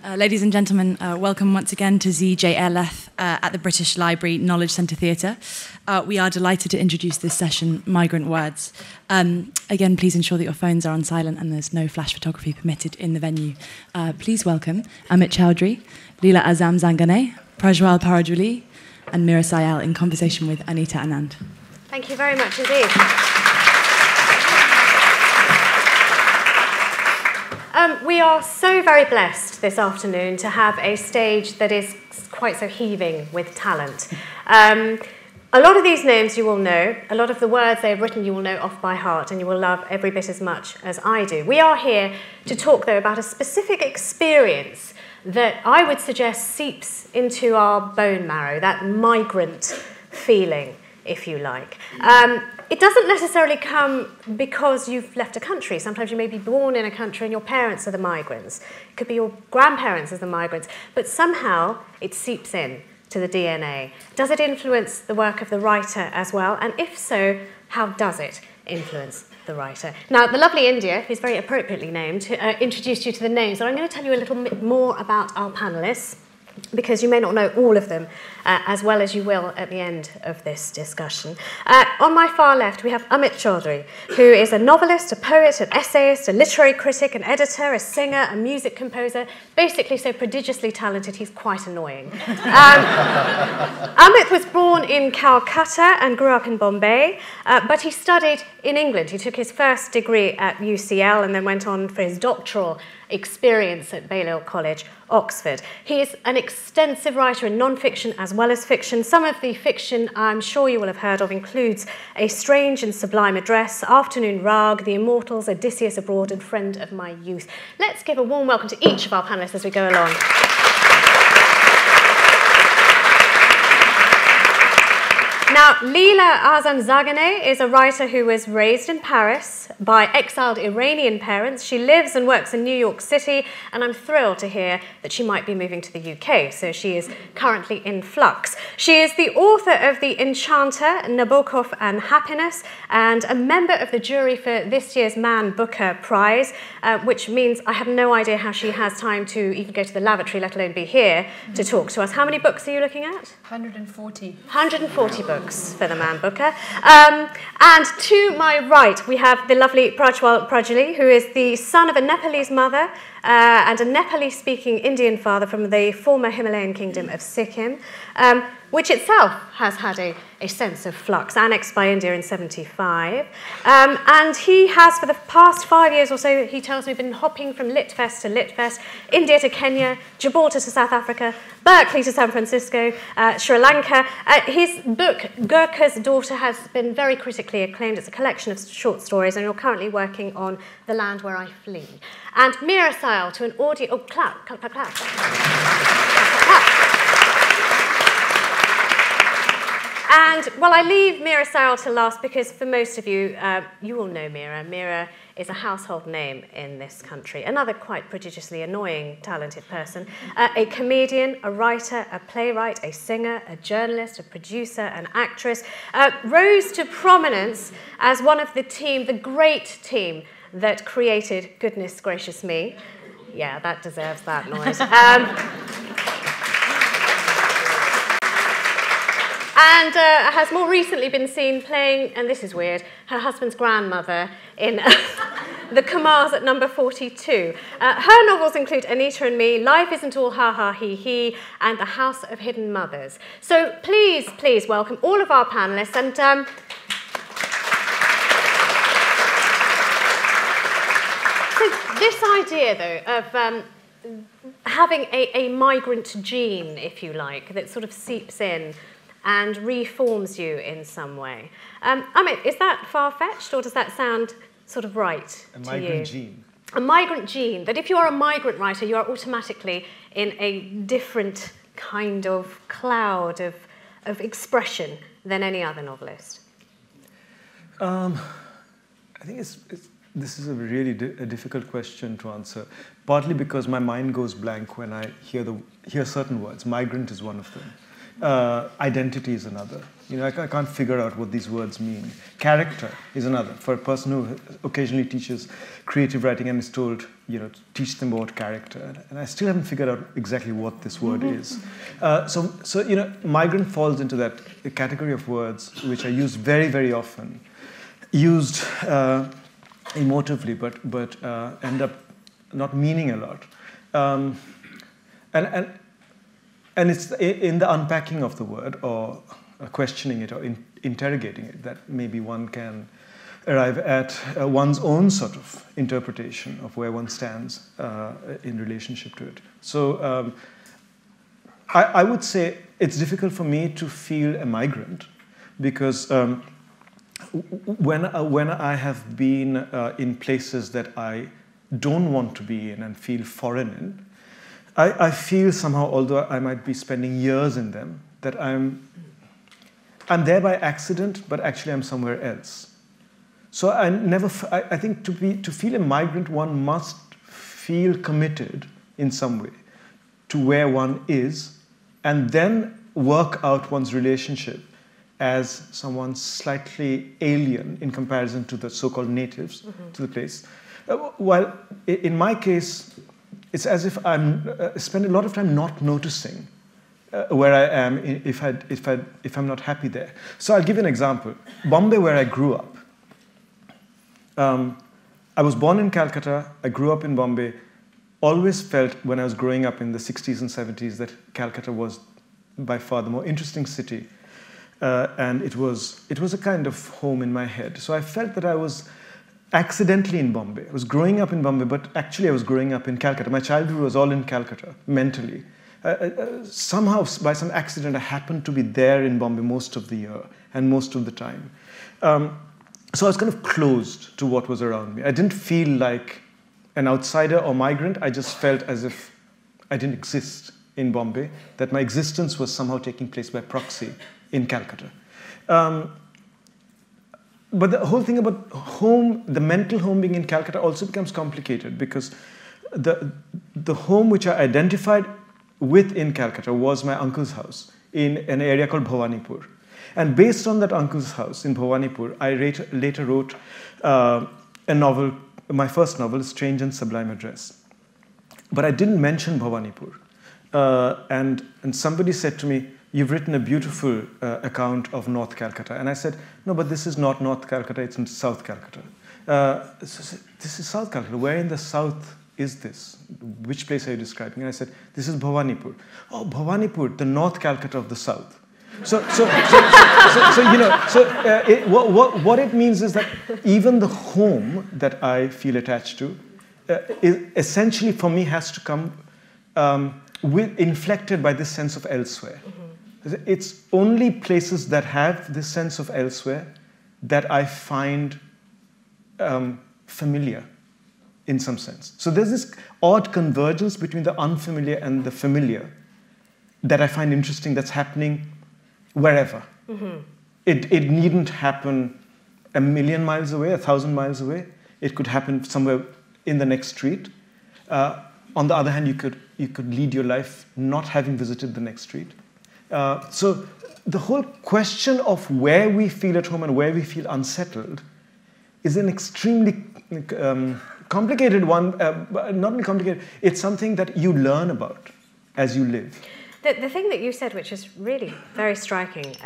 Ladies and gentlemen, welcome once again to TS Eliot at the British Library Knowledge Centre Theatre. We are delighted to introduce this session, Migrant Words. Again, please ensure that your phones are on silent and there's no flash photography permitted in the venue. Please welcome Amit Chaudhuri, Lila Azam Zanganeh, Prajwal Parajuly, and Meera Syal in conversation with Anita Anand. Thank you very much indeed. We are so very blessed this afternoon to have a stage that is quite so heaving with talent. A lot of these names you will know, a lot of the words they've written you will know off by heart, and you will love every bit as much as I do. We are here to talk, though, about a specific experience that I would suggest seeps into our bone marrow, that migrant feeling, if you like. It doesn't necessarily come because you've left a country. Sometimes you may be born in a country and your parents are the migrants. It could be your grandparents as the migrants. But somehow it seeps in to the DNA. Does it influence the work of the writer as well? And if so, how does it influence the writer? Now, the lovely India, who's very appropriately named, introduced you to the names. And I'm going to tell you a little bit more about our panellists, because you may not know all of them, as well as you will at the end of this discussion. On my far left, we have Amit Chaudhuri, who is a novelist, a poet, an essayist, a literary critic, an editor, a singer, a music composer, basically so prodigiously talented he's quite annoying. Amit was born in Calcutta and grew up in Bombay, but he studied in England. He took his first degree at UCL and then went on for his doctoral experience at Balliol College, Oxford. He is an extensive writer in non-fiction as well as fiction. Some of the fiction I'm sure you will have heard of includes A Strange and Sublime Address, Afternoon Rag, The Immortals, Odysseus Abroad, and Friend of My Youth. Let's give a warm welcome to each of our panellists as we go along. Now, Lila Azam Zanganeh is a writer who was raised in Paris by exiled Iranian parents. She lives and works in New York City, and I'm thrilled to hear that she might be moving to the UK, so she is currently in flux. She is the author of The Enchanter, Nabokov and Happiness, and a member of the jury for this year's Man Booker Prize, which means I have no idea how she has time to even go to the lavatory, let alone be here to talk to us. How many books are you looking at? 140. 140 books for the Man Booker. And to my right, we have the lovely Prajwal, who is the son of a Nepalese mother and a Nepali-speaking Indian father from the former Himalayan kingdom of Sikkim, which itself has had a sense of flux, annexed by India in 1975. And he has, for the past 5 years or so, he tells me, been hopping from Litfest to Litfest, India to Kenya, Gibraltar to South Africa, Berkeley to San Francisco, Sri Lanka. His book, Gurkha's Daughter, has been very critically acclaimed. It's a collection of short stories, and you're currently working on The Land Where I Flee. And Meera Syal to an audio... Oh, clap, clap, clap, clap. Clap. And, well, I leave Meera Syal to last because for most of you, you will know Meera. Meera is a household name in this country. Another quite prodigiously annoying, talented person. A comedian, a writer, a playwright, a singer, a journalist, a producer, an actress. Rose to prominence as one of the team, the great team that created Goodness Gracious Me. Yeah, that deserves that noise. And has more recently been seen playing, and this is weird, her husband's grandmother in The Kamars at number 42. Her novels include Anita and Me, Life Isn't All Ha Ha He He, and The House of Hidden Mothers. So please, please welcome all of our panellists. And so this idea, though, of having a migrant gene, if you like, that sort of seeps in and reforms you in some way. Amit, is that far-fetched, or does that sound sort of right to you? A migrant gene. A migrant gene, that if you are a migrant writer, you are automatically in a different kind of cloud of expression than any other novelist. I think this is a really difficult question to answer, partly because my mind goes blank when I hear certain words. Migrant is one of them. Identity is another. I can't figure out what these words mean. Character is another. For a person who occasionally teaches creative writing and is told, teach them about character. And I still haven't figured out exactly what this word is. So migrant falls into that category of words which are used very, very often, used emotively, but end up not meaning a lot. And it's in the unpacking of the word, or questioning it, or interrogating it, that maybe one can arrive at one's own sort of interpretation of where one stands in relationship to it. So I would say it's difficult for me to feel a migrant, because when I have been in places that I don't want to be in and feel foreign in, I feel somehow, although I might be spending years in them, that I'm there by accident, but actually I'm somewhere else. So I think to feel a migrant, one must feel committed in some way to where one is, and then work out one's relationship as someone slightly alien in comparison to the so-called natives to the place. While in my case, it's as if I'm spend a lot of time not noticing where I am if I'm not happy there. So I'll give you an example. Bombay, where I grew up. I was born in Calcutta. I grew up in Bombay. Always felt when I was growing up in the 60s and 70s that Calcutta was by far the more interesting city, and it was a kind of home in my head. So I felt that I was accidentally in Bombay. I was growing up in Bombay, but actually I was growing up in Calcutta. My childhood was all in Calcutta, mentally. Somehow, by some accident, I happened to be there in Bombay most of the year and most of the time. So I was kind of closed to what was around me. I didn't feel like an outsider or migrant. I just felt as if I didn't exist in Bombay, that my existence was somehow taking place by proxy in Calcutta. But the whole thing about home, the mental home being in Calcutta, also becomes complicated, because the home which I identified with in Calcutta was my uncle's house in an area called Bhawanipur. And based on that uncle's house in Bhawanipur, I later wrote a novel. My first novel, Strange and Sublime Address. But I didn't mention Bhawanipur. And somebody said to me, "You've written a beautiful account of North Calcutta." And I said, "No, but this is not North Calcutta, it's in South Calcutta." This is South Calcutta. Where in the south is this? Which place are you describing? And I said, "This is Bhawanipur." "Oh, Bhawanipur, the North Calcutta of the south." What it means is that even the home that I feel attached to, essentially for me has to come inflected by this sense of elsewhere. It's only places that have this sense of elsewhere that I find familiar in some sense. So there's this odd convergence between the unfamiliar and the familiar that I find interesting, that's happening wherever. It needn't happen a million miles away, 1,000 miles away. It could happen somewhere in the next street. On the other hand, you could lead your life not having visited the next street. So the whole question of where we feel at home and where we feel unsettled is an extremely complicated one. Not only complicated, it's something that you learn about as you live. The thing that you said, which is really very striking,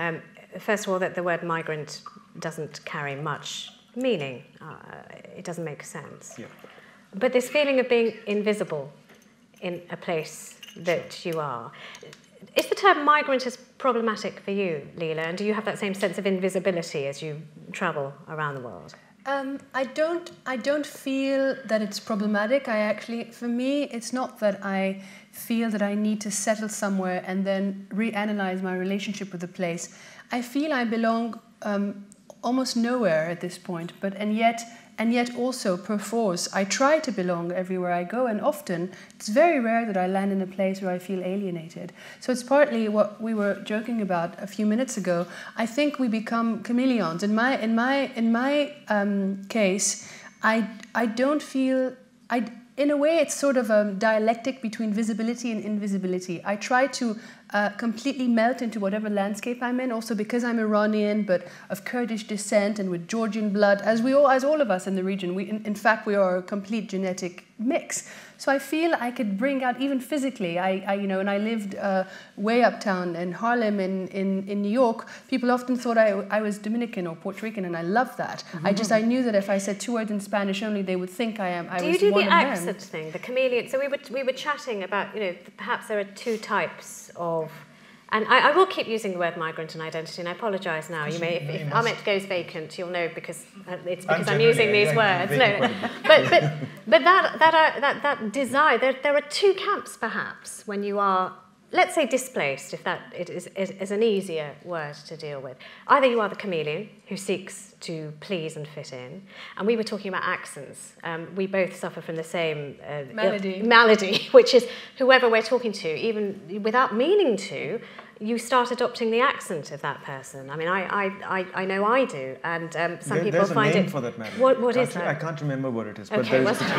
first of all, that the word migrant doesn't carry much meaning. It doesn't make sense. Yeah. But this feeling of being invisible in a place that you are. Is the term migrant as problematic for you, Lila? And do you have that same sense of invisibility as you travel around the world? I don't feel that it's problematic. For me, it's not that I feel that I need to settle somewhere and then reanalyze my relationship with the place. I feel I belong almost nowhere at this point, and yet also perforce I try to belong everywhere I go, and often it's very rare that I land in a place where I feel alienated. So it's partly what we were joking about a few minutes ago. I think we become chameleons. In my case, I don't feel in a way, it's sort of a dialectic between visibility and invisibility. I try to completely melt into whatever landscape I'm in. Also because I'm Iranian, but of Kurdish descent and with Georgian blood, as all of us in the region, in fact, we are a complete genetic mix. So I feel I could bring out, even physically, when I lived way uptown in Harlem in New York, people often thought I was Dominican or Puerto Rican, and I loved that. I knew that if I said 2 words in Spanish only, they would think I was one of them. Do you do the accent thing, the chameleon? So we were chatting about, perhaps there are 2 types of... And I will keep using the word migrant and identity, and I apologise now. You may, if Amit goes vacant, you'll know because it's because I'm using these words. No. But that desire, there are 2 camps perhaps when you are, let's say, displaced, if that is an easier word to deal with. Either you are the chameleon who seeks to please and fit in, and we were talking about accents. We both suffer from the same malady, which is whoever we're talking to, even without meaning to, you start adopting the accent of that person. I mean, I know I do, and some people find it... There's a name for that malady. What is that? I can't remember what it is, okay, but there's...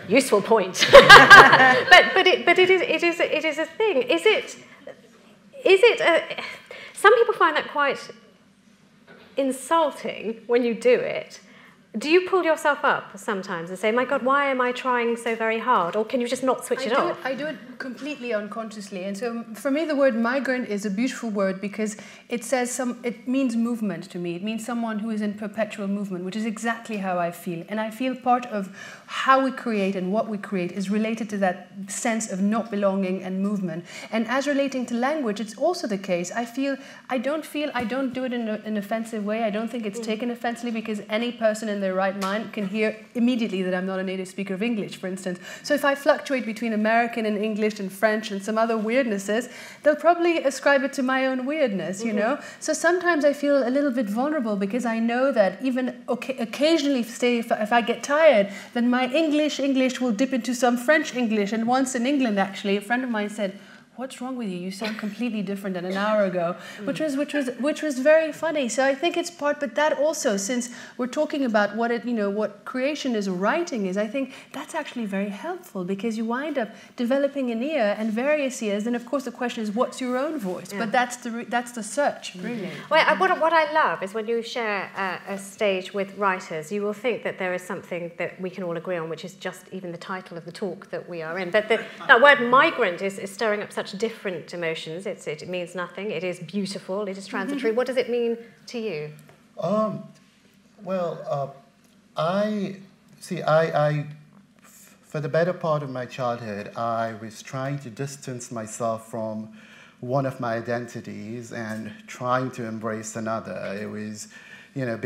Useful point. but it is a thing. Is it some people find that quite insulting when you do it. Do you pull yourself up sometimes and say, my God, why am I trying so very hard? Or can you just not switch it off? I do it completely unconsciously. And so for me, the word migrant is a beautiful word because it means movement to me. It means someone who is in perpetual movement, which is exactly how I feel. And I feel part of how we create and what we create is related to that sense of not belonging and movement. And as relating to language, it's also the case. I don't do it in an offensive way. I don't think it's taken offensively because any person in their right mind can hear immediately that I'm not a native speaker of English, for instance. So if I fluctuate between American and English and French and some other weirdnesses, they'll probably ascribe it to my own weirdness, you know? So sometimes I feel a little bit vulnerable because I know that even occasionally, say, if I get tired, then my English will dip into some French English. And once in England, actually, a friend of mine said, "What's wrong with you? You sound completely different than an hour ago," which was very funny. So I think it's part, but that also, since we're talking about what creation is, writing is, I think that's actually very helpful because you wind up developing an ear and various ears. And of course, the question is, what's your own voice? Yeah. But that's the search, really. Well, what I love is when you share a stage with writers, you will think that there is something that we can all agree on, which is just even the title of the talk that we are in. But that word migrant is stirring up such different emotions. It means nothing. It is beautiful. It is transitory. What does it mean to you? For the better part of my childhood, I was trying to distance myself from one of my identities and trying to embrace another. It was,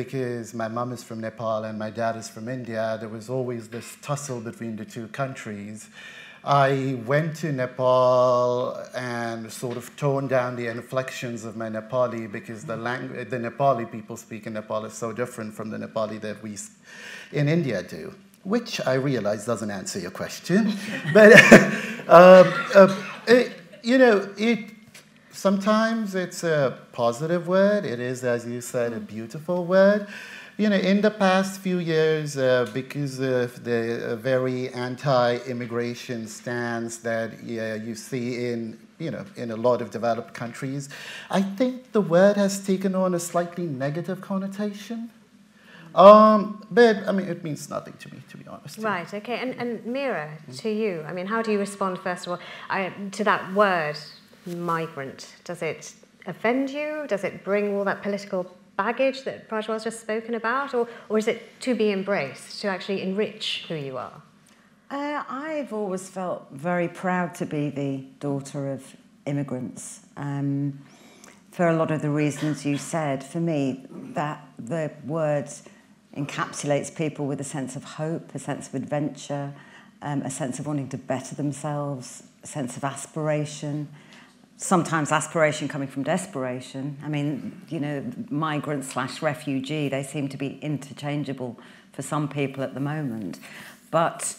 because my mum is from Nepal and my dad is from India, there was always this tussle between the 2 countries. I went to Nepal and sort of toned down the inflections of my Nepali because the Nepali people speak in Nepal is so different from the Nepali that we in India do, which I realize doesn't answer your question. But, sometimes it's a positive word. It is, as you said, a beautiful word. In the past few years, because of the very anti-immigration stance that you see in a lot of developed countries, I think the word has taken on a slightly negative connotation. But, it means nothing to me, to be honest. Right, okay. And Meera, to you, how do you respond, first of all, to that word, migrant? Does it offend you? Does it bring all that political baggage that Prajwal's just spoken about, or is it to be embraced, to actually enrich who you are? I've always felt very proud to be the daughter of immigrants. For a lot of the reasons you said, for me, that the word encapsulates people with a sense of hope, a sense of adventure, a sense of wanting to better themselves, a sense of aspiration. Sometimes aspiration coming from desperation. Migrant/refugee, they seem to be interchangeable for some people at the moment. But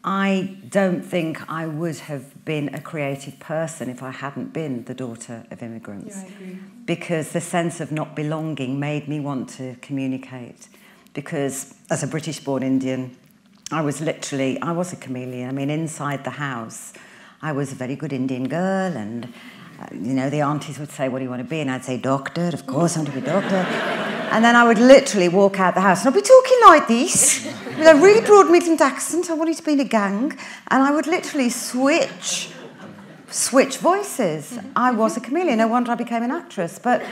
I don't think I would have been a creative person if I hadn't been the daughter of immigrants. Yeah, I agree. Because the sense of not belonging made me want to communicate. Because as a British-born Indian, I was a chameleon. Inside the house, I was a very good Indian girl, and you know, the aunties would say, what do you want to be? And I'd say, doctor, of course I want to be doctor. And then I would literally walk out the house and I'd be talking like this, with a really broad Midland accent. I wanted to be in a gang. And I would literally switch voices. I was a chameleon. No wonder I became an actress. But,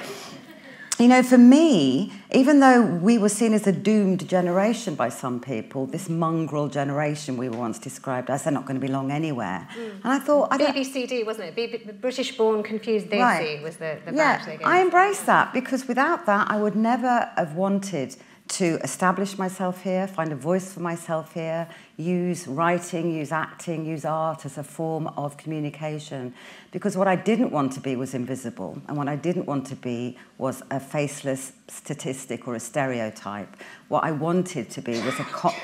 you know, for me, even though we were seen as a doomed generation by some people, this mongrel generation we were once described as, they're not going to belong anywhere. And I thought... BBCD, wasn't it? British-born confused Desi right. was the badge they gave. I embrace that, because without that, I would never have wanted to establish myself here, find a voice for myself here, use writing, use acting, use art as a form of communication. Because what I didn't want to be was invisible, and what I didn't want to be was a faceless statistic or a stereotype. What I wanted to be was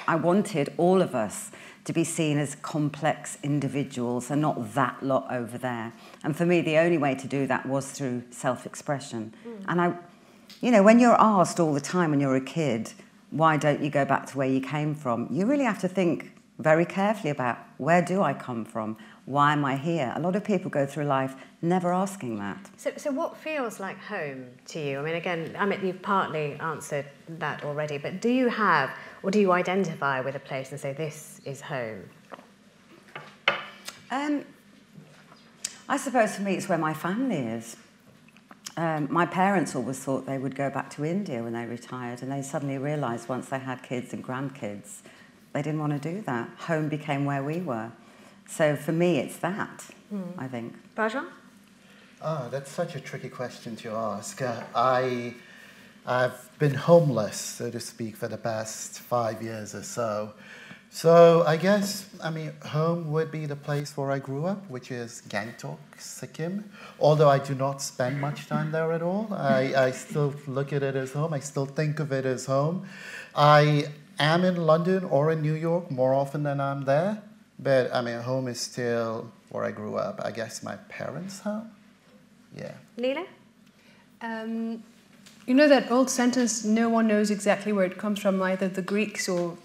I wanted all of us to be seen as complex individuals and not that lot over there. And for me, the only way to do that was through self-expression. And you know, when you're asked all the time when you're a kid, why don't you go back to where you came from? You really have to think very carefully about, where do I come from? Why am I here? A lot of people go through life never asking that. So what feels like home to you? I mean, again, Amit, you've partly answered that already, but do you have, or do you identify with a place and say, this is home? I suppose for me it's where my family is. My parents always thought they would go back to India when they retired, and they suddenly realised once they had kids and grandkids, they didn't want to do that. Home became where we were. So for me, it's that, I think. Prajwal? Oh, that's such a tricky question to ask. I've been homeless, so to speak, for the past 5 years or so. So I guess, I mean, home would be the place where I grew up, which is Gangtok, Sikkim. Although I do not spend much time there at all, I still look at it as home. I still think of it as home. I am in London or in New York more often than I'm there. But, I mean, home is still where I grew up. I guess my parents' home. Yeah. Lila? You know that old sentence, no one knows exactly where it comes from, either the Greeks or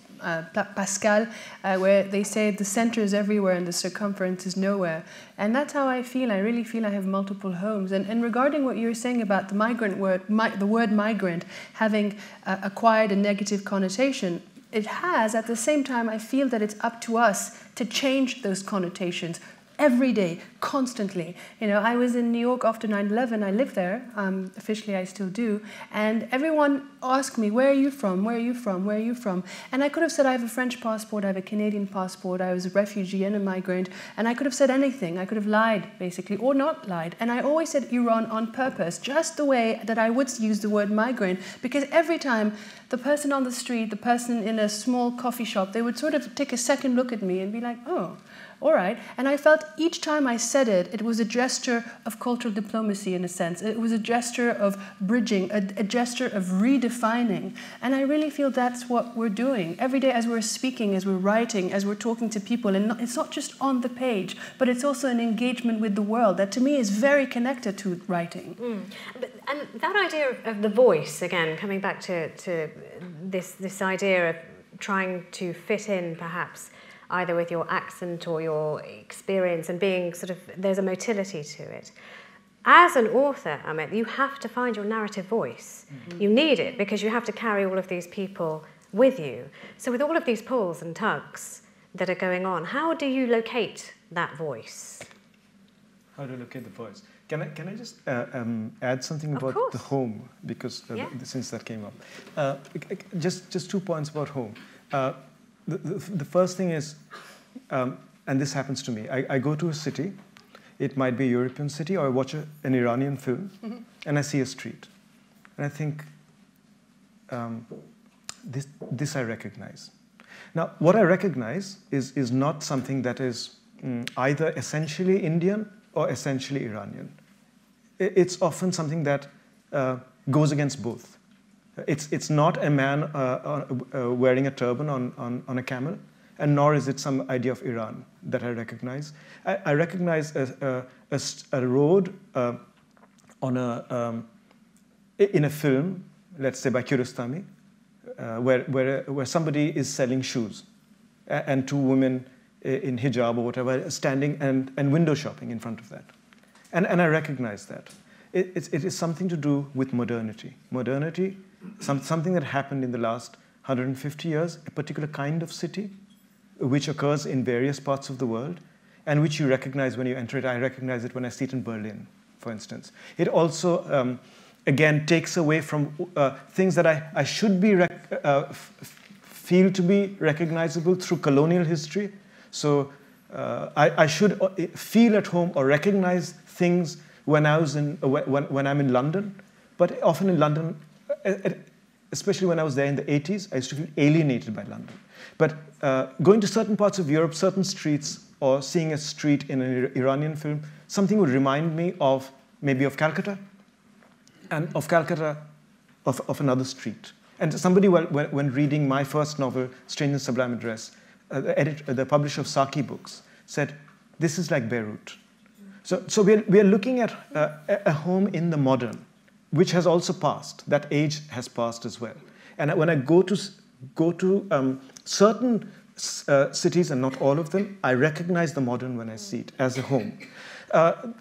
Pascal, where they say the center is everywhere and the circumference is nowhere. And that's how I feel. I really feel I have multiple homes. And regarding what you were saying about the migrant word, the word migrant having acquired a negative connotation, it has. At the same time, I feel that it's up to us to change those connotations every day, constantly. You know, I was in New York after 9/11. I lived there. Officially, I still do. And everyone asked me, where are you from? Where are you from? Where are you from? And I could have said, I have a French passport, I have a Canadian passport, I was a refugee and a migrant. And I could have said anything. I could have lied, basically, or not lied. And I always said Iran on purpose, just the way that I would use the word migrant, because every time the person on the street, the person in a small coffee shop, they would sort of take a second look at me and be like, oh, all right. And I felt each time I said it, it was a gesture of cultural diplomacy in a sense. It was a gesture of bridging, a gesture of redefining. And I really feel that's what we're doing. Every day as we're speaking, as we're writing, as we're talking to people, and it's not just on the page, but it's also an engagement with the world that to me is very connected to writing. And that idea of the voice, again, coming back to this idea of trying to fit in perhaps either with your accent or your experience and being sort of, there's a motility to it. As an author, Amit, you have to find your narrative voice. You need it because you have to carry all of these people with you. So with all of these pulls and tugs that are going on, how do you locate that voice? How to locate the voice? Can I just add something about the home, because since that came up. Just 2 points about home. The first thing is, and this happens to me, I go to a city, it might be a European city, or I watch an Iranian film, and I see a street. And I think, this I recognize. Now, what I recognize is not something that is either essentially Indian or essentially Iranian. It's often something that goes against both. It's not a man wearing a turban on a camel, and nor is it some idea of Iran that I recognize. I recognize a road in a film, let's say by Kiarostami, where somebody is selling shoes, and two women in hijab or whatever, standing and window shopping in front of that. And I recognize that. It is something to do with modernity. Modernity, something that happened in the last 150 years, a particular kind of city, which occurs in various parts of the world, and which you recognize when you enter it. I recognize it when I see it in Berlin, for instance. It also, again, takes away from things that I should be feel to be recognizable through colonial history. So I should feel at home or recognize things when when I'm in London. But often in London, especially when I was there in the 80s, I used to feel alienated by London. But going to certain parts of Europe, certain streets, or seeing a street in an Iranian film, something would remind me of maybe of Calcutta, and of Calcutta, of another street. And somebody, when reading my first novel, Strange and Sublime Address, the publisher of Saki Books, said, this is like Beirut. So we are looking at a home in the modern, which has also passed. That age has passed as well. And when I go to certain cities, and not all of them, I recognize the modern when I see it as a home.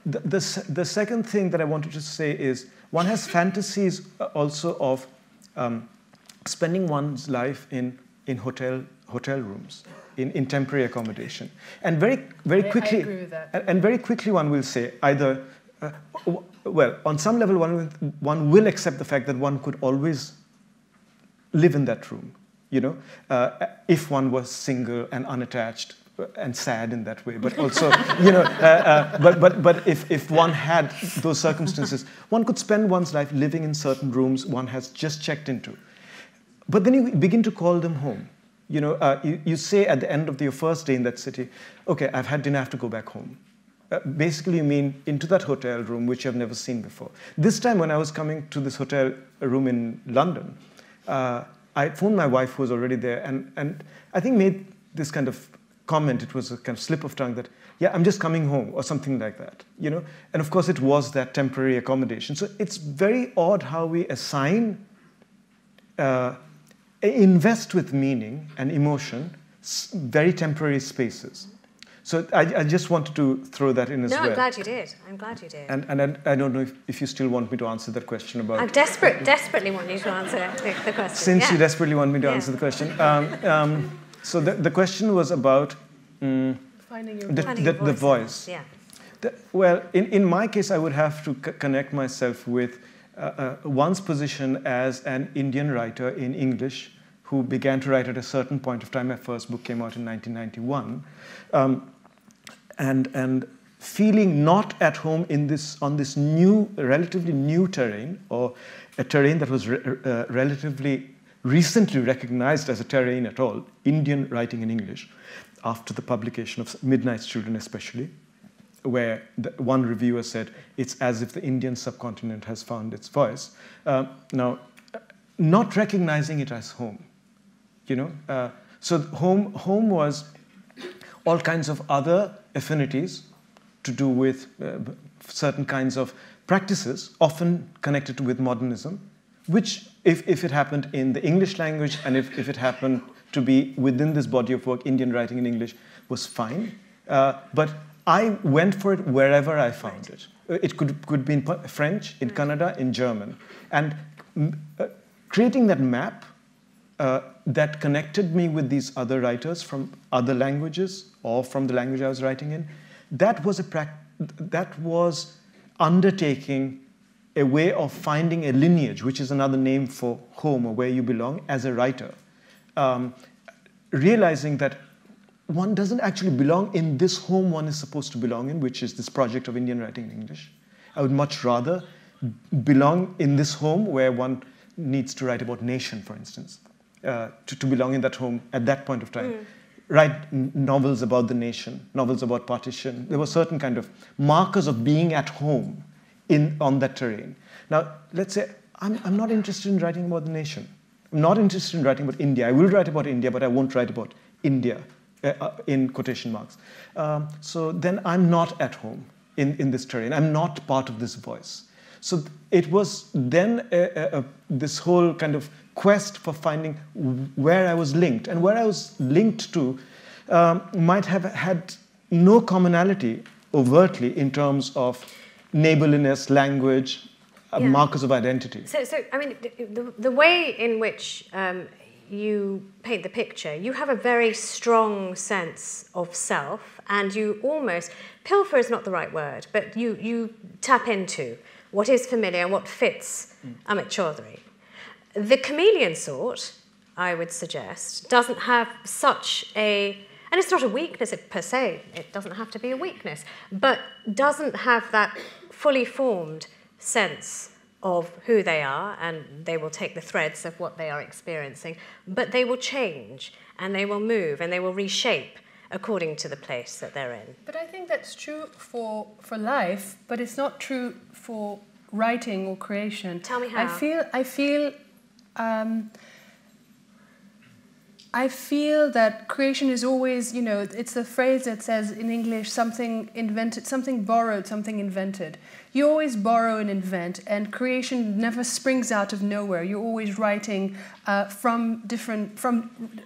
The second thing that I wanted to say is, one has fantasies also of spending one's life in hotel rooms, in temporary accommodation, and very quickly, I agree with that. And very quickly one will say either, well, on some level one will accept the fact that one could always live in that room, you know, if one was single and unattached and sad in that way, but also, you know, but if one had those circumstances, one could spend one's life living in certain rooms one has just checked into. But then you begin to call them home. You know, you say at the end of your first day in that city, okay, I've had dinner, I have to go back home. Basically, you mean into that hotel room, which I've never seen before. This time when I was coming to this hotel room in London, I phoned my wife, who was already there, and I think made this kind of comment. It was a kind of slip of tongue that, yeah, I'm just coming home, or something like that, you know. And of course, it was that temporary accommodation. So it's very odd how we assign, invest with meaning and emotion, very temporary spaces. So I just wanted to throw that in as well. No, I'm glad you did. I'm glad you did. And I don't know if you still want me to answer that question about... I desperately want you to answer the question. Since you desperately want me to answer the question. So the question was about Finding your the voice. Yeah. Well, in my case, I would have to connect myself with one's position as an Indian writer in English who began to write at a certain point of time. My first book came out in 1991. And feeling not at home on this new, relatively new terrain, or a terrain that was relatively recently recognized as a terrain at all, Indian writing in English, after the publication of Midnight's Children especially, where one reviewer said, it's as if the Indian subcontinent has found its voice. Now, not recognizing it as home, you know. So home was all kinds of other affinities to do with certain kinds of practices, often connected with modernism, which, if it happened in the English language, and if it happened to be within this body of work, Indian writing in English, was fine. But I went for it wherever I found it. It could be in French, in Kannada, in German. And creating that map that connected me with these other writers from other languages or from the language I was writing in, that was undertaking a way of finding a lineage, which is another name for home or where you belong as a writer. Realizing that one doesn't actually belong in this home one is supposed to belong in, which is this project of Indian writing in English. I would much rather belong in this home where one needs to write about nation, for instance, to belong in that home at that point of time. Write novels about the nation, novels about partition. There were certain kind of markers of being at home on that terrain. Now, let's say I'm not interested in writing about the nation. I'm not interested in writing about India. I will write about India, but I won't write about India, in quotation marks. So then I'm not at home in this terrain. I'm not part of this voice. So it was then this whole kind of quest for finding where I was linked. And where I was linked to might have had no commonality overtly in terms of neighborliness, language, markers of identity. So I mean, the way in which you paint the picture, you have a very strong sense of self, and you almost, pilfer is not the right word, but you tap into what is familiar, what fits Amit Chaudhuri. The chameleon sort, I would suggest, doesn't have such a, and it's not a weakness per se, it doesn't have to be a weakness, but doesn't have that fully formed sense of who they are, and they will take the threads of what they are experiencing, but they will change, and they will move, and they will reshape according to the place that they're in. But I think that's true for life, but it's not true for writing or creation. Tell me how. I feel that creation is always, you know, it's the phrase that says in English, something invented, something borrowed, something invented. You always borrow and invent, and creation never springs out of nowhere. You're always writing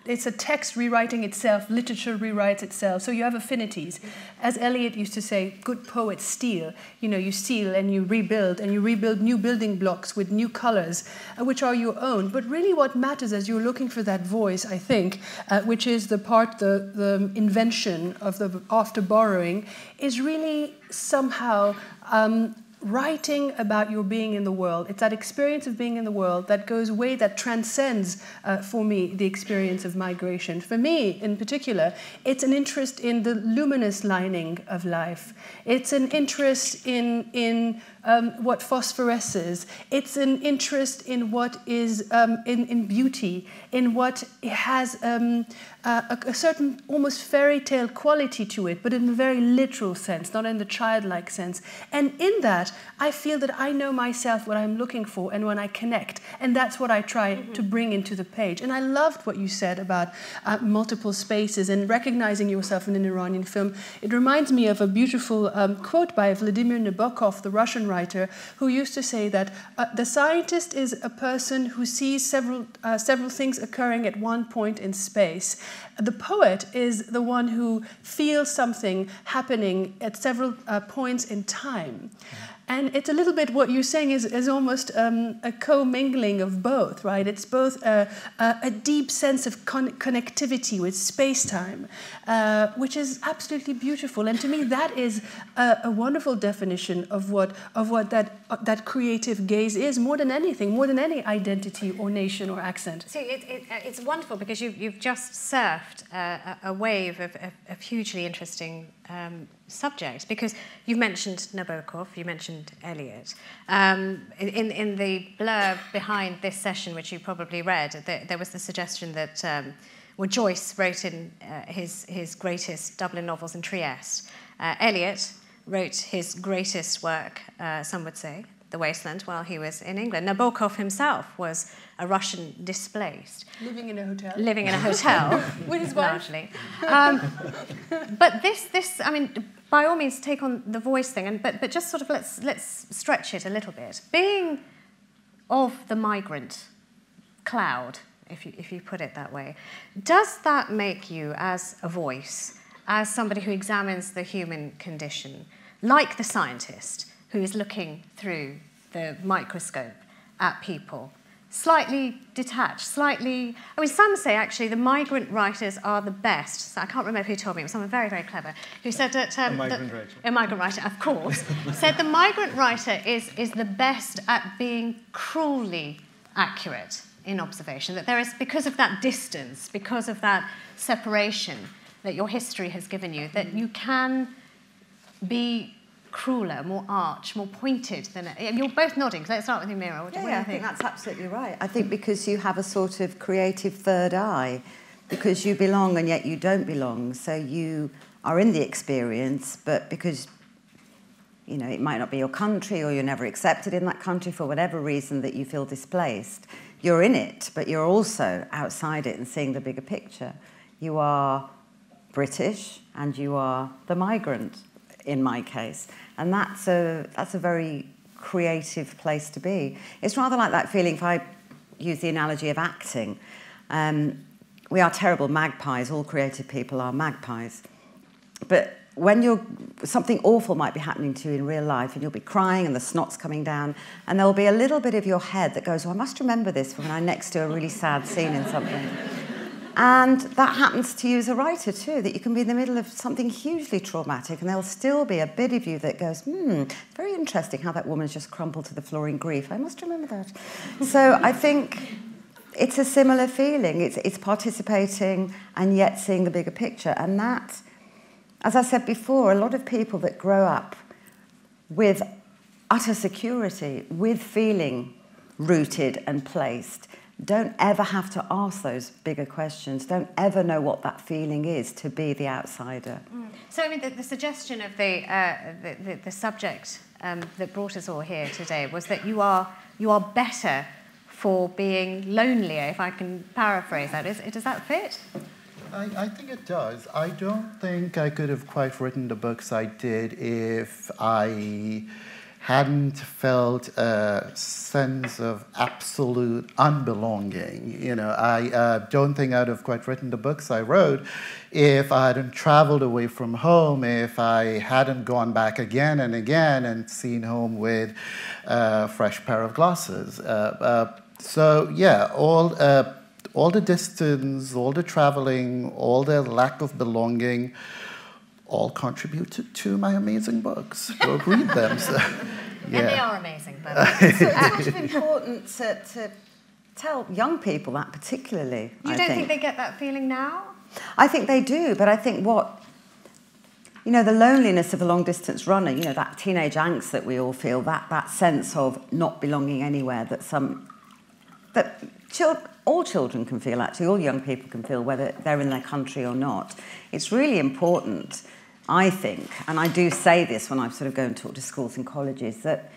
it's a text rewriting itself, literature rewrites itself, so you have affinities. As Eliot used to say, good poets steal. You know, you steal and you rebuild new building blocks with new colors, which are your own. But really what matters as you're looking for that voice, I think, which is the invention of the after borrowing, is really somehow writing about your being in the world. It's that experience of being in the world that goes way, that transcends, for me, the experience of migration. For me, in particular, it's an interest in the luminous lining of life. It's an interest in what phosphoresces. It's an interest in what is in beauty, in what has a certain almost fairy tale quality to it, but in a very literal sense, not in the childlike sense. And in that, I feel that I know myself, what I'm looking for, and when I connect. And that's what I try to bring into the page. And I loved what you said about multiple spaces and recognizing yourself in an Iranian film. It reminds me of a beautiful quote by Vladimir Nabokov, the Russian writer, who used to say that the scientist is a person who sees several things occurring at one point in space. The poet is the one who feels something happening at several points in time. And it's a little bit what you're saying is almost a co-mingling of both, right? It's both a deep sense of connectivity with space-time, which is absolutely beautiful. And to me, that is a wonderful definition of what that creative gaze is, more than anything, more than any identity or nation or accent. See, it's wonderful because you've just surfed a wave of hugely interesting subjects, because you mentioned Nabokov, you mentioned Eliot. In the blurb behind this session, which you probably read, there was the suggestion that Joyce wrote in his greatest Dublin novels in Trieste. Eliot wrote his greatest work, some would say, The Wasteland, while he was in England. Nabokov himself was a Russian displaced. Living in a hotel. Living in a hotel. With his wife. Largely. But this, I mean, by all means, take on the voice thing, but just sort of let's stretch it a little bit. Being of the migrant cloud, if you put it that way, does that make you, as a voice, as somebody who examines the human condition, like the scientist who is looking through the microscope at people, slightly detached, slightly... I mean, some say, actually, the migrant writers are the best. So I can't remember who told me. It was someone very, very clever who said that... a migrant writer. A migrant writer, of course. Said the migrant writer is the best at being cruelly accurate in observation, that there is, because of that distance, because of that separation that your history has given you, that you can be crueler, more arch, more pointed than... You're both nodding, so let's start with you, Meera. What do you I think that's absolutely right. I think because you have a sort of creative third eye, because you belong and yet you don't belong, so you are in the experience, but because, you know, it might not be your country or you're never accepted in that country for whatever reason that you feel displaced, you're in it, but you're also outside it and seeing the bigger picture. You are British and you are the migrant, in my case. And that's a very creative place to be. It's rather like that feeling, if I use the analogy of acting, when we are terrible magpies. All creative people are magpies. But when something awful might be happening to you in real life, and you'll be crying and the snot's coming down, and there'll be a little bit of your head that goes, oh, I must remember this for when I'm next to a really sad scene in something. And that happens to you as a writer too, that you can be in the middle of something hugely traumatic and there'll still be a bit of you that goes, very interesting how that woman's just crumpled to the floor in grief. I must remember that. So I think it's a similar feeling. It's participating and yet seeing the bigger picture. And that, as I said before, a lot of people that grow up with utter security, with feeling rooted and placed, don't ever have to ask those bigger questions, don't ever know what that feeling is to be the outsider. So, I mean, the suggestion of the subject that brought us all here today was that you are better for being lonelier, if I can paraphrase that. Does that fit? I think it does. I don't think I could have quite written the books I did if I hadn't felt a sense of absolute unbelonging. You know, I don't think I'd have quite written the books I wrote if I hadn't traveled away from home, if I hadn't gone back again and again and seen home with a fresh pair of glasses. So yeah, all the distance, all the traveling, all the lack of belonging, all contributed to my amazing books. Go read them. So, yeah. And they are amazing, by the way. So it's kind of important to tell young people that particularly. You don't think they get that feeling now? I think they do, but I think the loneliness of a long-distance runner, that teenage angst that we all feel, that sense of not belonging anywhere, all children can feel, actually, all young people can feel, whether they're in their country or not. It's really important, I think, and I do say this when I sort of go and talk to schools and colleges, that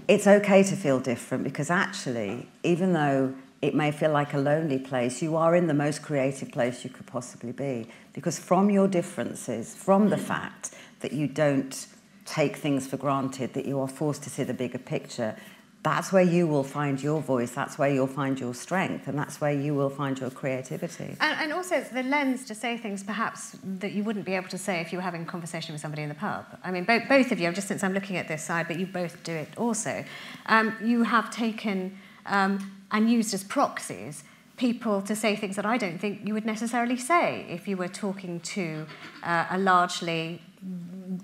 it's okay to feel different, because actually, even though it may feel like a lonely place, you are in the most creative place you could possibly be. Because from your differences, from the fact that you don't take things for granted, that you are forced to see the bigger picture, that's where you will find your voice, that's where you'll find your strength, and that's where you will find your creativity. And also the lens to say things perhaps that you wouldn't be able to say if you were having a conversation with somebody in the pub. I mean, both of you, just since I'm looking at this side, but you both do it also, you have taken and used as proxies people to say things that I don't think you would necessarily say if you were talking to a largely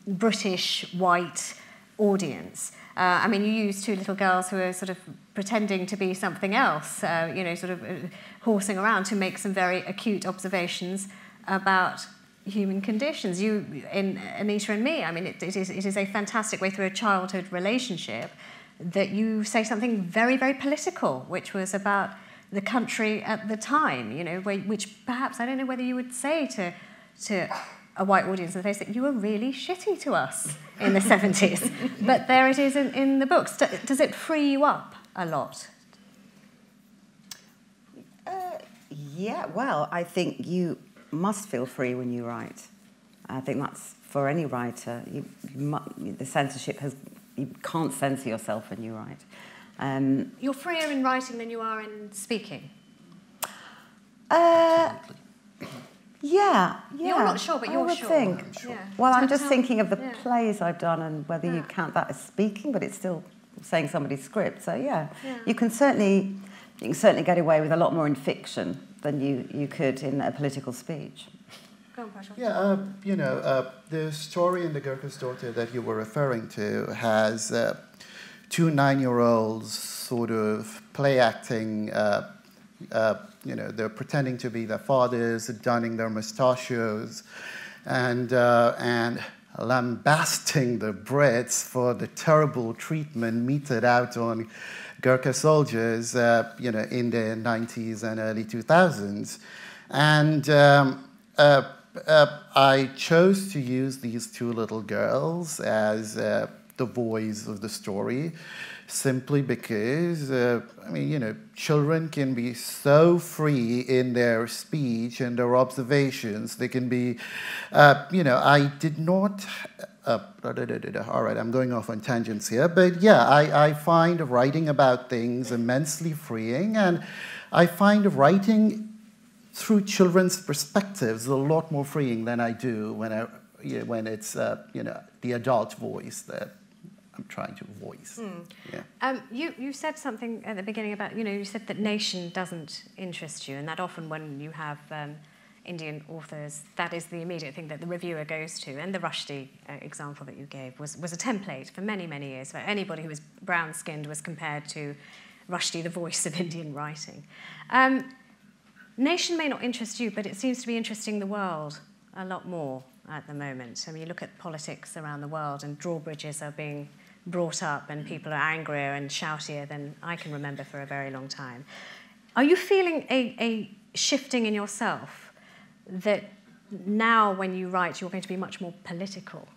British, white audience. I mean, you use two little girls who are sort of pretending to be something else, sort of horsing around to make some very acute observations about human conditions. You, in Anita and Me, I mean, it is a fantastic way through a childhood relationship that you say something very, very political, which was about the country at the time, which perhaps, I don't know whether you would say to a white audience in the face that you were really shitty to us in the 70s. But there it is in the books. Does it free you up a lot? Yeah, well, I think you must feel free when you write. I think that's for any writer. The censorship you can't censor yourself when you write. You're freer in writing than you are in speaking? Absolutely. Yeah. You're not sure, but you're sure. Think. I'm sure. Yeah. Well, I'm just thinking of the plays I've done and whether you count that as speaking, but it's still saying somebody's script. So you can certainly get away with a lot more in fiction than you could in a political speech. Go on, Prajwal. Yeah, the story in The Gurkha's Daughter that you were referring to has two 9-year-olds sort of play acting. They're pretending to be their fathers, donning their mustachios, and lambasting the Brits for the terrible treatment meted out on Gurkha soldiers, in the 90s and early 2000s. And I chose to use these two little girls as the voice of the story, simply because, children can be so free in their speech and their observations. They can be, I did not, all right, I'm going off on tangents here, but yeah, I find writing about things immensely freeing, and I find writing through through children's perspectives a lot more freeing than I do when it's the adult voice that I'm trying to voice. Yeah. You said something at the beginning about, you said that nation doesn't interest you, and that often when you have Indian authors, that is the immediate thing that the reviewer goes to. And the Rushdie example that you gave was a template for many, many years, where anybody who was brown-skinned was compared to Rushdie, the voice of Indian writing. Nation may not interest you, but it seems to be interesting the world a lot more at the moment. I mean, you look at politics around the world, and drawbridges are being brought up, and people are angrier and shoutier than I can remember for a very long time. Are you feeling a shifting in yourself, that now when you write you're going to be much more political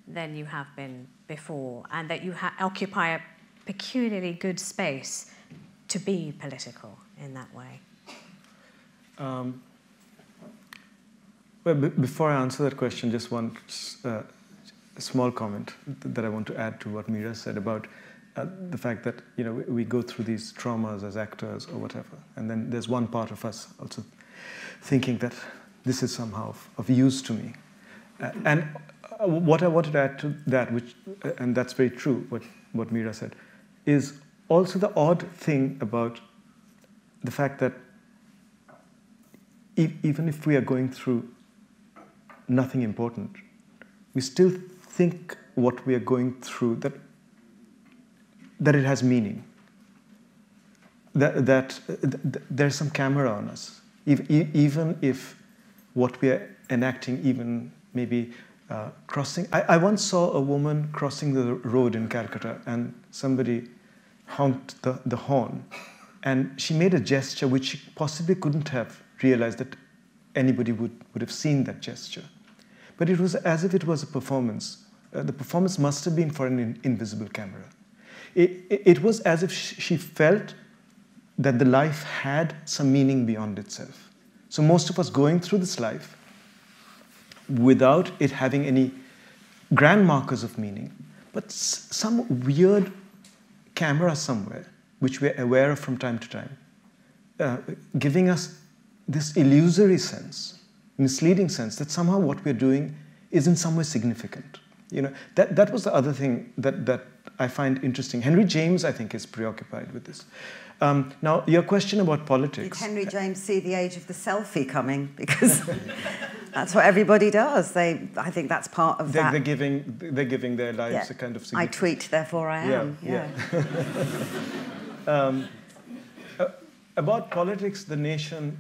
than you have been before, and that you occupy a peculiarly good space to be political in that way? Well, before I answer that question, just one small comment that I want to add to what Meera said about the fact that we go through these traumas as actors or whatever, and then there's one part of us also thinking that this is somehow of use to me. And what I wanted to add to that, and that's very true, what Meera said, is also the odd thing about the fact that even if we are going through nothing important, we still think what we are going through, that it has meaning, that there's some camera on us, even if what we are enacting, even maybe crossing. I once saw a woman crossing the road in Calcutta, and somebody honked the horn, and she made a gesture which she possibly couldn't have realized that anybody would have seen that gesture. But it was as if it was a performance. The performance must have been for an invisible camera. It was as if she felt that the life had some meaning beyond itself. So most of us going through this life without it having any grand markers of meaning, but some weird camera somewhere, which we're aware of from time to time, giving us this illusory sense, misleading sense that somehow what we're doing is in some way significant. That was the other thing that I find interesting. Henry James, I think, is preoccupied with this. Now, your question about politics. Did Henry James see the age of the selfie coming? Because that's what everybody does. I think that's part of that. They're giving their lives a kind of significance. I tweet, therefore I am. Yeah. About politics, the nation.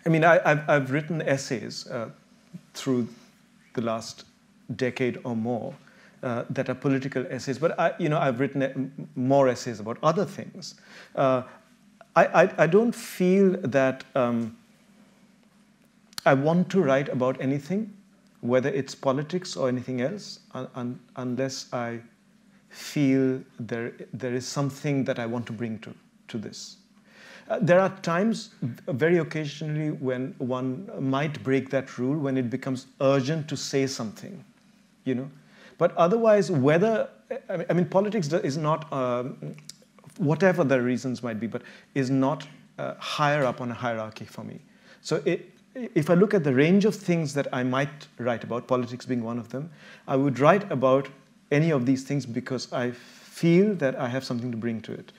I've written essays through the last decade or more that are political essays, but I've written more essays about other things. I don't feel that I want to write about anything, whether it's politics or anything else, unless I feel there is something that I want to bring to this. There are times, very occasionally, when one might break that rule, when it becomes urgent to say something, But otherwise, politics is not, whatever the reasons might be, but is not higher up on a hierarchy for me. So if I look at the range of things that I might write about, politics being one of them, I would write about any of these things because I feel that I have something to bring to it.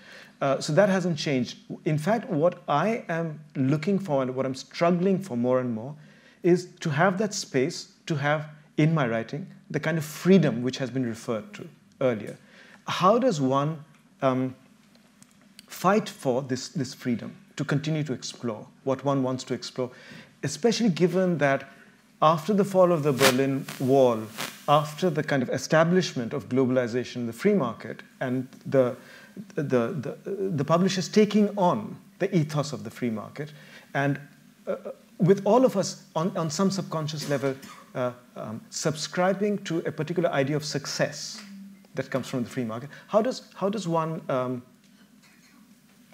So that hasn't changed. In fact, what I am looking for and what I'm struggling for more and more is to have that space, to have in my writing the kind of freedom which has been referred to earlier. How does one fight for this freedom to continue to explore what one wants to explore, especially given that after the fall of the Berlin Wall, after the kind of establishment of globalization, the free market, and the publishers taking on the ethos of the free market, and with all of us on some subconscious level subscribing to a particular idea of success that comes from the free market, how does one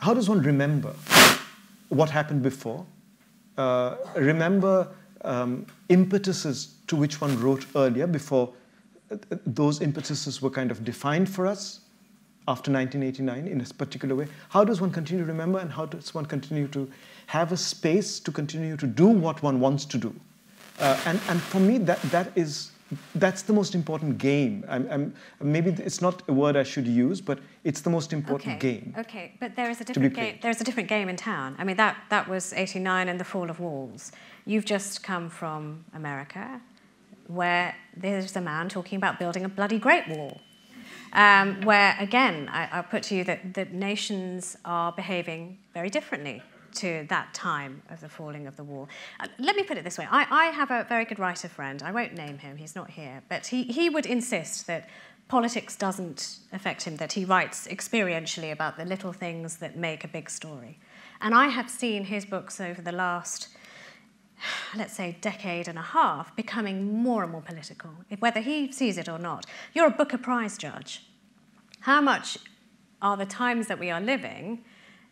remember what happened before? Remember impetuses to which one wrote earlier, before those impetuses were kind of defined for us, after 1989 in a particular way? How does one continue to remember, and how does one continue to have a space to continue to do what one wants to do? And for me, that's the most important game. Maybe it's not a word I should use, but it's the most important game. Okay, but there is a different game. There's a different game in town. I mean, that was '89 and the fall of walls. You've just come from America, where there's a man talking about building a bloody Great Wall. Where, again, I'll put to you that nations are behaving very differently to that time of the falling of the wall. Let me put it this way. I have a very good writer friend. I won't name him. He's not here. But he would insist that politics doesn't affect him, that he writes experientially about the little things that make a big story. And I have seen his books over the last, let's say, decade and a half, becoming more and more political, whether he sees it or not. You're a Booker Prize judge. How much are the times that we are living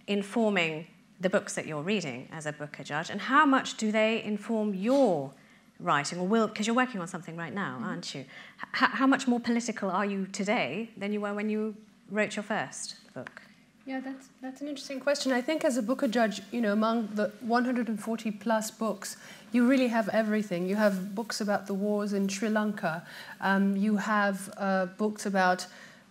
informing the books that you're reading as a Booker judge, and how much do they inform your writing, or will, because you're working on something right now, aren't you? How much more political are you today than you were when you wrote your first book? Yeah, that's an interesting question. I think as a Booker judge, among the 140 plus books, you really have everything. You have books about the wars in Sri Lanka. You have books about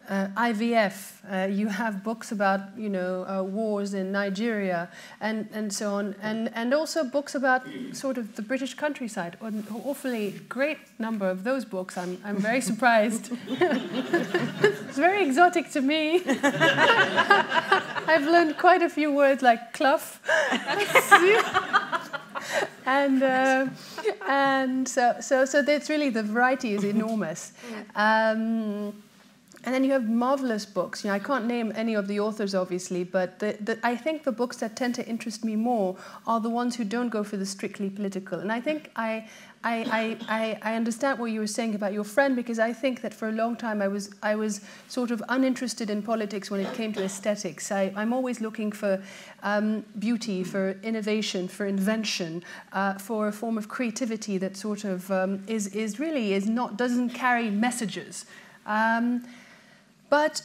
IVF. You have books about wars in Nigeria and so on, and also books about sort of the British countryside. An awfully great number of those books. I'm very surprised. It's very exotic to me. I've learned quite a few words like clough. And so that's really, the variety is enormous. And then you have marvelous books. I can't name any of the authors, obviously, but I think the books that tend to interest me more are the ones who don't go for the strictly political. And I think I understand what you were saying about your friend, because I think that for a long time I was sort of uninterested in politics when it came to aesthetics. I'm always looking for beauty, for innovation, for invention, for a form of creativity that sort of doesn't carry messages. But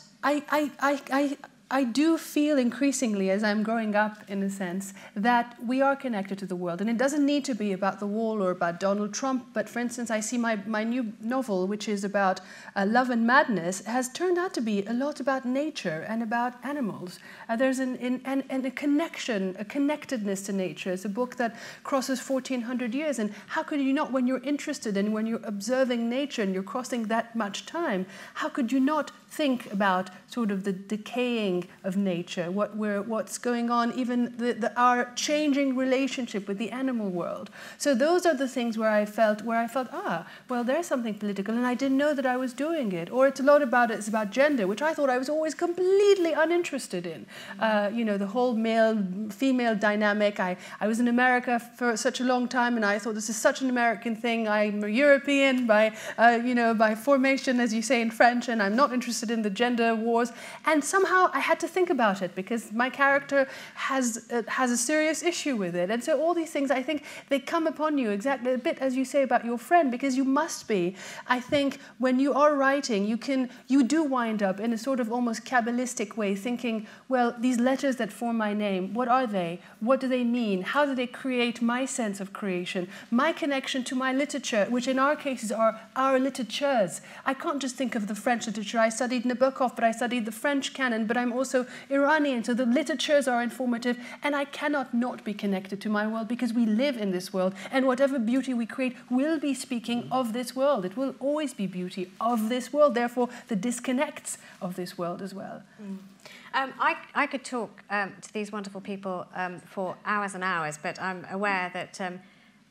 I do feel increasingly, as I'm growing up, in a sense, that we are connected to the world. And it doesn't need to be about the wall or about Donald Trump. But for instance, I see my new novel, which is about love and madness, has turned out to be a lot about nature and about animals. There's a connection, a connectedness to nature. It's a book that crosses 1,400 years. And how could you not, when you're interested and when you're observing nature and you're crossing that much time, how could you not think about sort of the decaying of nature, what's going on, even our changing relationship with the animal world. So those are the things where I felt, well, there's something political, and I didn't know that I was doing it. Or it's about gender, which I thought I was always completely uninterested in. The whole male-female dynamic. I was in America for such a long time, and I thought this is such an American thing. I'm a European by formation, as you say in French, and I'm not interested in the gender wars. And somehow I had to think about it, because my character has a serious issue with it. And so all these things, I think, they come upon you exactly a bit as you say about your friend, because you must be. I think when you are writing, you do wind up in a sort of almost Kabbalistic way, thinking, well, these letters that form my name, what are they? What do they mean? How do they create my sense of creation? My connection to my literature, which in our cases are our literatures. I can't just think of the French literature. I studied Nabokov, but I studied the French canon, but I'm also Iranian, so the literatures are informative, and I cannot not be connected to my world, because we live in this world, and whatever beauty we create will be speaking of this world. It will always be beauty of this world, therefore the disconnects of this world as well. I could talk to these wonderful people for hours and hours, but I'm aware that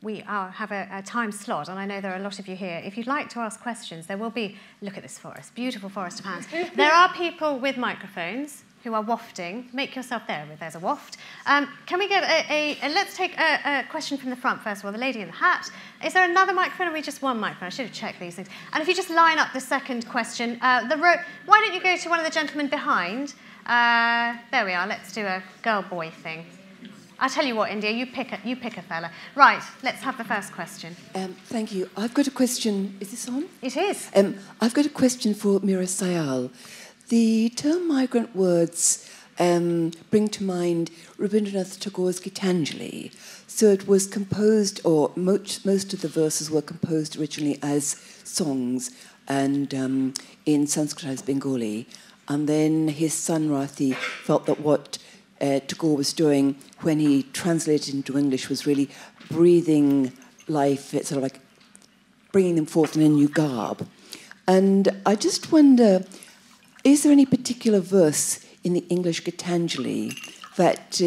we have a time slot, and I know there are a lot of you here. If you'd like to ask questions, there will be, look at this forest, beautiful forest of hands. There are people with microphones who are wafting. Make yourself there, there's a waft. Can we get let's take a question from the front first of all, the lady in the hat. Is there another microphone, or are we just one microphone? I should have checked these things. And if you just line up the second question, why don't you go to one of the gentlemen behind? There we are, let's do a girl-boy thing. I'll tell you what, India, you pick a fella. Right, let's have the first question. Thank you. I've got a question. Is this on? It is. I've got a question for Meera Syal. The term migrant words bring to mind Rabindranath Tagore's Gitanjali. So it was composed, or most of the verses were composed originally as songs and in Sanskrit as Bengali. And then his son Rathi felt that what Tagore was doing when he translated into English was really breathing life, it's sort of like bringing them forth in a new garb. And I just wonder, is there any particular verse in the English Gitanjali that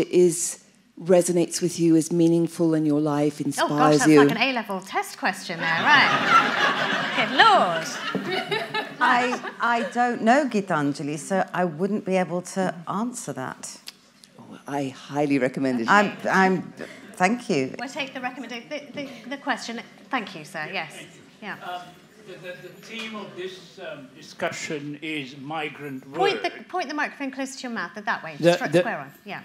resonates with you, is meaningful in your life, inspires you? Oh gosh, that's like an A-level test question there, right? Good Lord. I don't know Gitanjali, so I wouldn't be able to answer that. Oh, I highly recommend it. Thank you. We'll take the recommendation, the question. Thank you, sir. Yes. Yeah. The theme of this discussion is migrant words. Point the microphone closer to your mouth, that way. Square on. Yeah.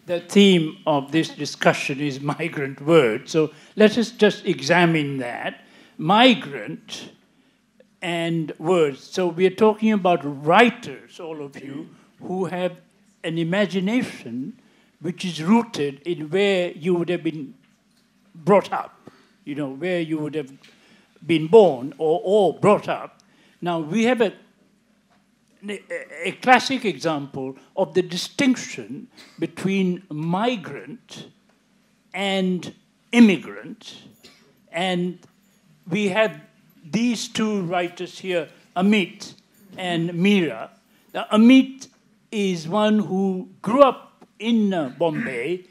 The theme of this discussion is migrant words. So let us just examine that. Migrant and words. So we are talking about writers, all of you, who have an imagination which is rooted in where you would have been brought up, where you would have been born or brought up. Now, we have a classic example of the distinction between migrant and immigrant. And we have these two writers here, Amit and Meera. Now, Amit is one who grew up in Bombay,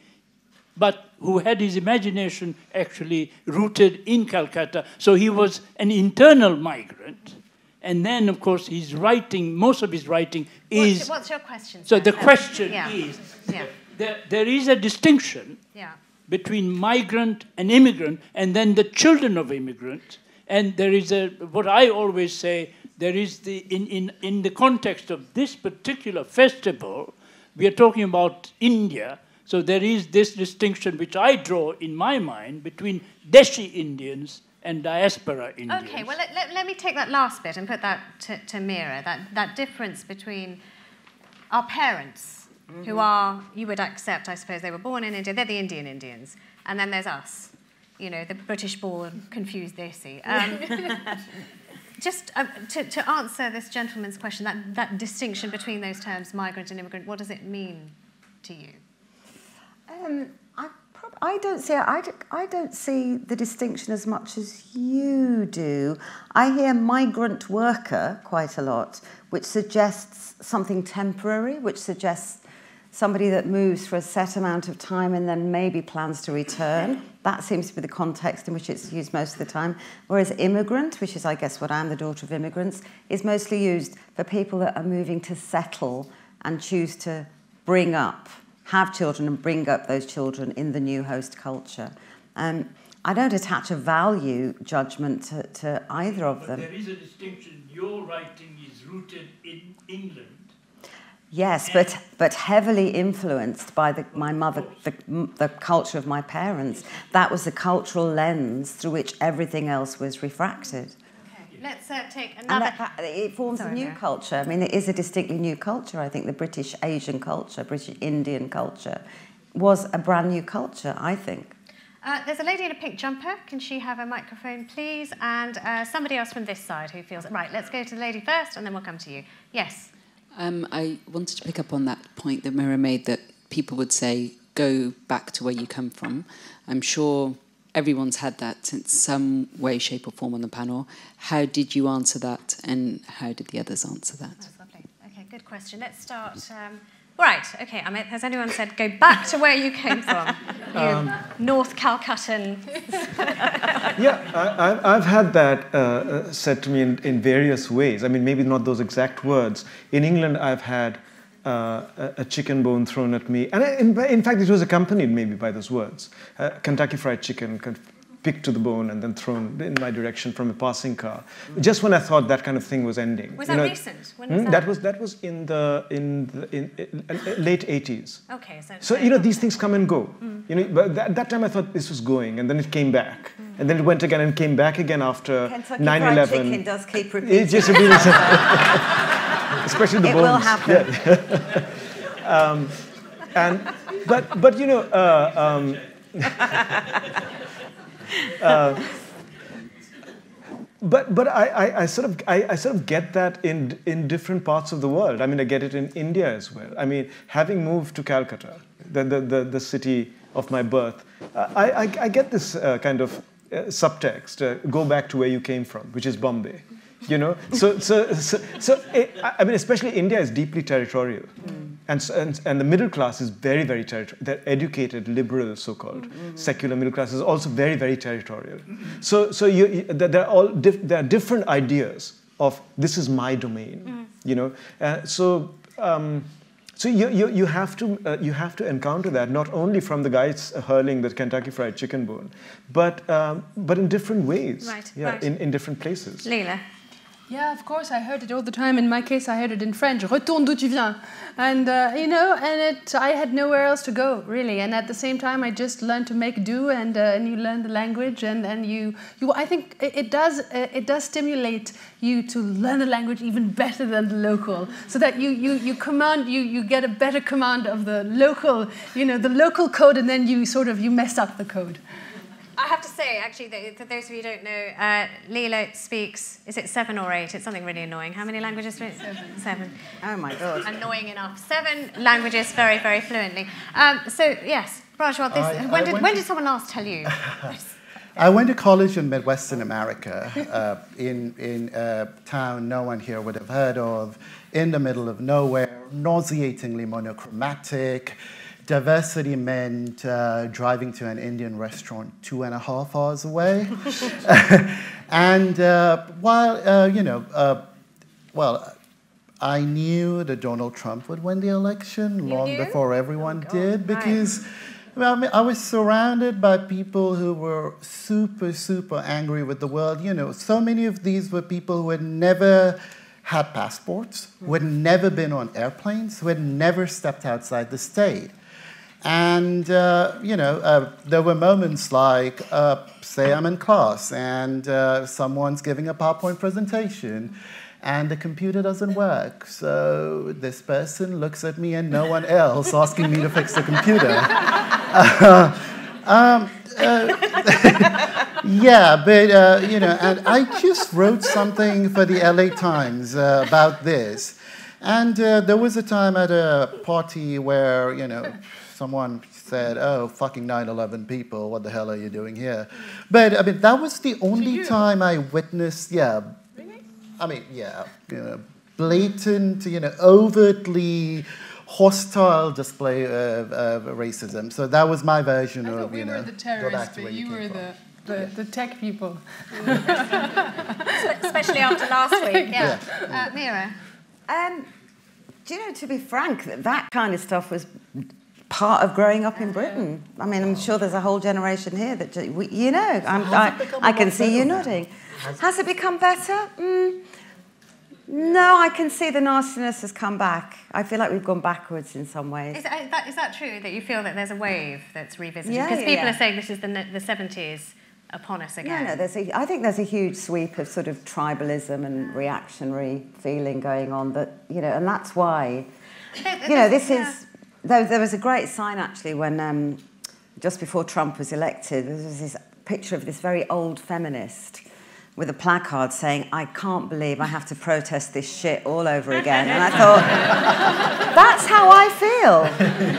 but who had his imagination actually rooted in Calcutta. So he was an internal migrant. And then, of course, his writing, most of his writing is... What's your question? So the question is, there is a distinction between migrant and immigrant, and then the children of immigrants. And there is what I always say, there is in the context of this particular festival, we are talking about India, so there is this distinction which I draw in my mind between Deshi Indians and diaspora Indians. Okay, well, let me take that last bit and put that to Meera, that difference between our parents, who are, you would accept, I suppose, they were born in India, they're the Indian Indians, and then there's us, the British-born, confused Desi. Just to answer this gentleman's question, that distinction between those terms, migrant and immigrant, what does it mean to you? I don't see the distinction as much as you do. I hear migrant worker quite a lot, which suggests something temporary, which suggests somebody that moves for a set amount of time and then maybe plans to return. That seems to be the context in which it's used most of the time. Whereas immigrant, which is, I guess, what I'm the daughter of immigrants, is mostly used for people that are moving to settle and choose to bring up, have children and bring up those children in the new host culture. I don't attach a value judgment to either of them. There is a distinction. Your writing is rooted in England. Yes, but heavily influenced by my mother, the culture of my parents. That was the cultural lens through which everything else was refracted. Okay, let's take another... And it forms a new culture. I mean, it is a distinctly new culture. I think the British Asian culture, British Indian culture, was a brand new culture, I think. There's a lady in a pink jumper. Can she have a microphone, please? And somebody else from this side who feels... Right, let's go to the lady first, and then we'll come to you. Yes. I wanted to pick up on that point that Meera made, that people would say, go back to where you come from. I'm sure everyone's had that in some way, shape or form on the panel. How did you answer that, and how did the others answer that? That's lovely. Okay, good question. Let's start... Right, okay, Amit, has anyone said, go back to where you came from? You North Calcuttan... Yeah, I've had that said to me in various ways. I mean, maybe not those exact words. In England, I've had a chicken bone thrown at me. And in fact, it was accompanied maybe by those words. Kentucky Fried Chicken, picked to the bone and then thrown in my direction from a passing car. Just when I thought that kind of thing was ending. Was that recent? When was that? That was in the late 80s. Okay, so these things come and go. But that time I thought this was going, and then it came back, and then it went again and came back again after 9/11. Kentucky Fried Chicken does keep repeating. It just really especially the it bones. Will happen. Yeah. But you know, but I sort of get that in different parts of the world. I mean, I get it in India as well. I mean, having moved to Calcutta, the city of my birth, I get this kind of subtext. Go back to where you came from, which is Bombay. You know, I mean, especially India is deeply territorial, and the middle class is very, very territorial. They're educated, liberal, so-called secular middle class is also very, very territorial. So there are different ideas of this is my domain. You know, so you have to encounter that not only from the guys hurling the Kentucky Fried Chicken bone, but in different ways. Right. Yeah, right. in different places. Lila. Yeah, of course, I heard it all the time. In my case, I heard it in French. Retourne d'où tu viens. And, you know, I had nowhere else to go, really. And at the same time, I just learned to make do, and you learn the language, and I think it does stimulate you to learn the language even better than the local, so that you get a better command of the local, you know, the local code, and then you mess up the code. I have to say, actually, that those of you who don't know, Lila speaks, is it 7 or 8? It's something really annoying. How many languages? 7. Oh, my God. Annoying enough. 7 languages very, very fluently. So, yes, Prajwal, when did someone last tell you this? I went to college in Midwestern America, in a town no one here would have heard of, in the middle of nowhere, nauseatingly monochromatic. Diversity meant driving to an Indian restaurant 2.5 hours away. And while I knew that Donald Trump would win the election long before everyone did, because I was surrounded by people who were super, super angry with the world. You know, so many of these were people who had never had passports, who had never been on airplanes, who had never stepped outside the state. And, there were moments like, say I'm in class and someone's giving a PowerPoint presentation and the computer doesn't work. So this person looks at me and no one else asking me to fix the computer. And I just wrote something for the LA Times about this. And there was a time at a party where, someone said, oh, fucking 9/11 people, what the hell are you doing here? But, I mean, that was the only time I witnessed, blatant, overtly hostile display of racism. So that was my version of, we were the terrorists, but you were the tech people. Especially after last week, yeah. Meera? To be frank, that kind of stuff was part of growing up in Britain. I mean, I'm sure there's a whole generation here that, I can see you nodding. Has it become better? No, I can see the nastiness has come back. I feel like we've gone backwards in some ways. Is that true, that you feel that there's a wave that's revisited? Because people are saying this is the 70s upon us again. No, I think there's a huge sweep of sort of tribalism and reactionary feeling going on that, and that's why, this is... There was a great sign, actually, when just before Trump was elected, there was this picture of this very old feminist with a placard saying, I can't believe I have to protest this shit all over again. And I thought, that's how I feel.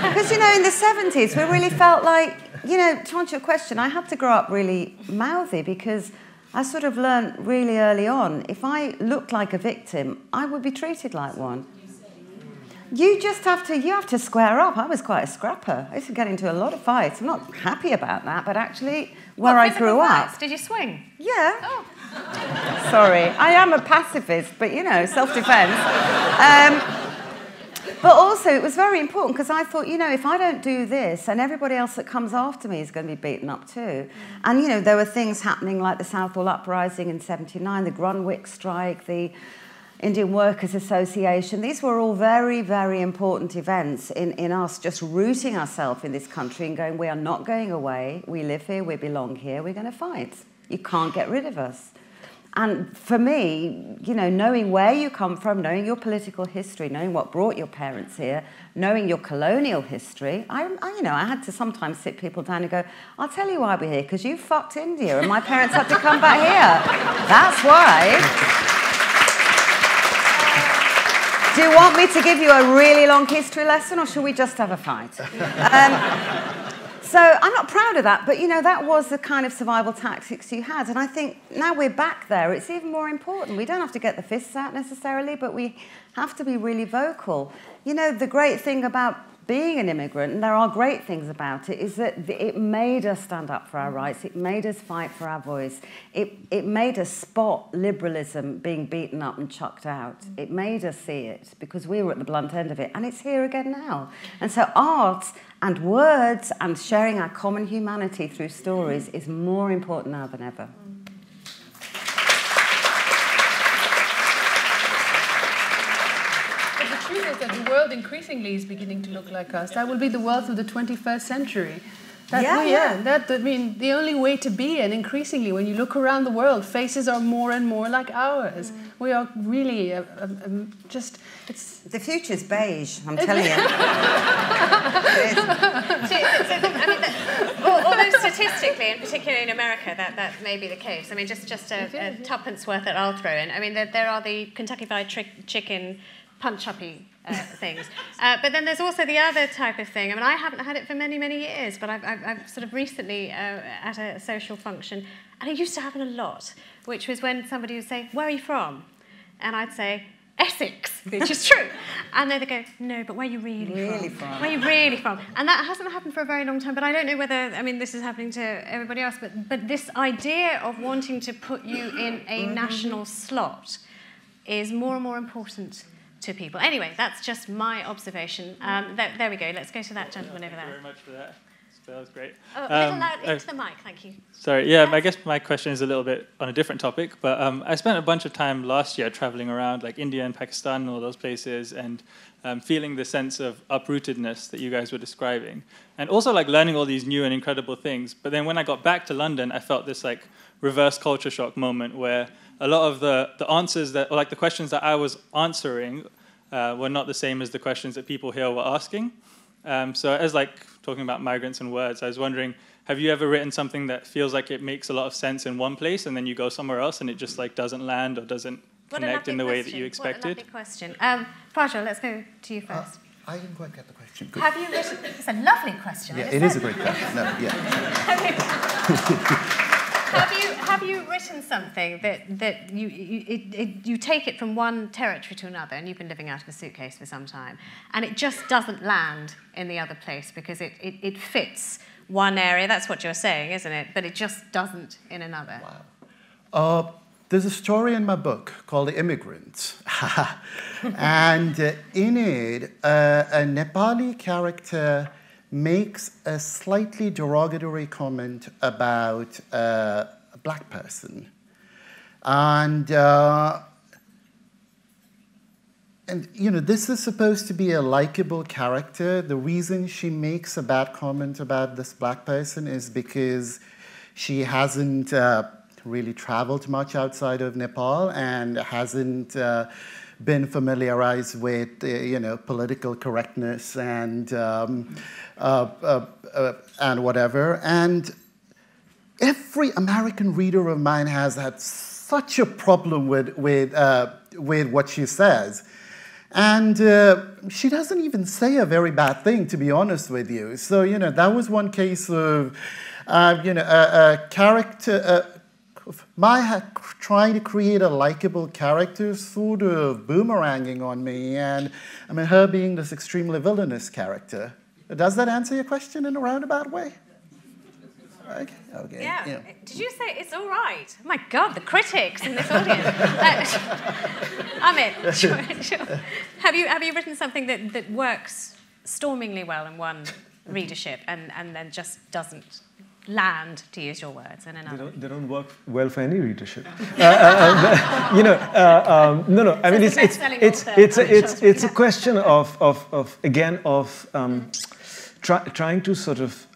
Because, in the 70s, we really felt like, to answer your question, I had to grow up really mouthy because I sort of learned really early on, if I looked like a victim, I would be treated like one. You have to square up. I was quite a scrapper. I used to get into a lot of fights. I'm not happy about that, but actually, where I grew up... Did you swing? Yeah. Oh. Sorry. I am a pacifist, but, self-defense. But also, it was very important, because I thought, if I don't do this, and everybody else that comes after me is going to be beaten up too. And, there were things happening like the Southall Uprising in '79, the Grunwick strike, the Indian Workers Association. These were all very, very important events in us just rooting ourselves in this country and going, we are not going away, we live here, we belong here, we're going to fight. You can't get rid of us. And for me, you know, knowing where you come from, knowing your political history, knowing what brought your parents here, knowing your colonial history, you know, I had to sometimes sit people down and go, I'll tell you why we're here, because you fucked India and my parents had to come back here. That's why. Do you want me to give you a really long history lesson, or should we just have a fight? So I'm not proud of that, but, you know, that was the kind of survival tactics you had. And I think now we're back there, it's even more important. We don't have to get the fists out necessarily, but we have to be really vocal. You know, the great thing about being an immigrant, and there are great things about it, is that it made us stand up for our rights. It made us fight for our voice. It made us spot liberalism being beaten up and chucked out. It made us see it because we were at the blunt end of it, and it's here again now. And so art and words and sharing our common humanity through stories is more important now than ever. The truth is that the world increasingly is beginning to look like us. That will be the world of the 21st century. I mean, the only way to be, and increasingly, when you look around the world, faces are more and more like ours. We are really just, it's... The future's beige, I'm telling you. Although statistically, and particularly in America, that may be the case. I mean, just a tuppence worth that I'll throw in. I mean, there are the Kentucky Fried Chicken punch-uppy things. But then there's also the other type of thing. I mean, I haven't had it for many, many years, but I've sort of recently at a social function, and it used to happen a lot, which was when somebody would say, where are you from? And I'd say, Essex, which is true. And then they'd go, no, but where are you really from? Where are you really from? And that hasn't happened for a very long time, but I don't know whether, I mean, this is happening to everybody else, but this idea of wanting to put you in a national slot is more and more important to people. Anyway, that's just my observation. There we go. Let's go to that gentleman over there. Thank you very much for that. That was great. A little loud into the mic, thank you. Sorry, yeah, I guess my question is a little bit on a different topic, but I spent a bunch of time last year traveling around like India and Pakistan and all those places, and feeling the sense of uprootedness that you guys were describing, and also like learning all these new and incredible things. But then when I got back to London, I felt this like reverse culture shock moment where a lot of the answers that, or like the questions that I was answering were not the same as the questions that people here were asking. So as like talking about migrants and words, I was wondering, have you ever written something that feels like it makes a lot of sense in one place and then you go somewhere else and it just like doesn't land or doesn't connect in the way that you expected? What a lovely question. Prajwal, let's go to you first. I didn't quite get the question. Good. Have you written... It's a lovely question. Yeah, it is a great question. No, yeah. Have you written something that you take it from one territory to another, and you've been living out of a suitcase for some time, and it just doesn't land in the other place because it fits one area? That's what you're saying, isn't it? But it just doesn't in another. Wow. There's a story in my book called The Immigrants. And in it, a Nepali character makes a slightly derogatory comment about a black person. And you know, this is supposed to be a likable character. The reason she makes a bad comment about this black person is because she hasn't really traveled much outside of Nepal and hasn't been familiarized with, you know, political correctness and whatever. And every American reader of mine has had such a problem with what she says. And she doesn't even say a very bad thing, to be honest with you. So, you know, that was one case of, you know, a character, trying to create a likable character sort of boomeranging on me, and I mean, her being this extremely villainous character. Does that answer your question in a roundabout way? Okay. Yeah. Did you say it's all right? Oh my God, the critics in this audience. Amit, sure. Have you written something that works stormingly well in one readership and then just doesn't land, to use your words, in another? They don't work well for any readership. You know, no. I mean, it's a question of trying to sort of